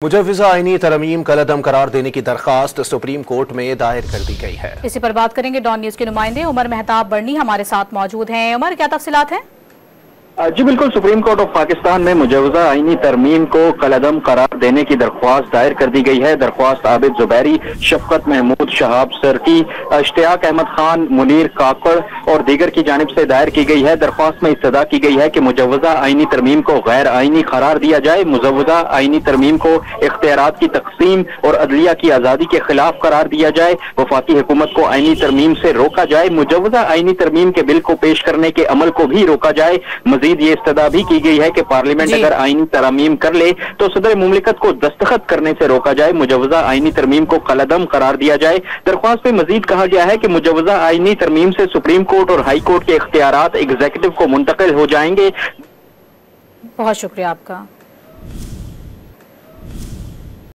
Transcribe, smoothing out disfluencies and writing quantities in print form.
मुजव्वज़ा आईनी तरमीम कलअदम करार देने की दरख्वास्त सुप्रीम कोर्ट में दायर कर दी गई है। इसी पर बात करेंगे डॉन न्यूज के नुमाइंदे उमर मेहताब बर्नी हमारे साथ मौजूद हैं। उमर, क्या तफसीलात हैं? जी बिल्कुल, सुप्रीम कोर्ट ऑफ पाकिस्तान में मुजव्वज़ा आईनी तरमीम को कलअदम करार देने की दरख्वास्त दायर कर दी गई है। दरख्वास्त आबिद जुबैरी, शफकत महमूद, शहाब सरकी, इश्तियाक अहमद खान, मुनीर काकड़ और दीगर की जानिब से दायर की गई है। दरख्वास्त में इस्तदा की गई है कि मुजव्वज़ा आईनी तरमीम को गैर आईनी करार दिया जाए, मुजव्वज़ा आईनी तरमीम को इख्तियारात की तकसीम और अदलिया की आज़ादी के खिलाफ करार दिया जाए, वफाकी हुकूमत को आईनी तरमीम से रोका जाए, मुजव्वज़ा आईनी तरमीम के बिल को पेश करने के अमल को भी रोका जाए। ये इस्तदा भी की गई है कि पार्लियामेंट अगर आईनी तरमीम कर ले तो सदर मुमलिकत को दस्तखत करने से रोका जाए, मुजव्वज़ा आईनी तरमीम को कलअदम करार दिया जाए। दरख्वास्त में मजीद कहा गया है कि मुजव्वज़ा आईनी तरमीम से सुप्रीम कोर्ट और हाई कोर्ट के इख्तियारात एग्जीक्यूटिव को मुंतकिल हो जाएंगे। बहुत शुक्रिया आपका।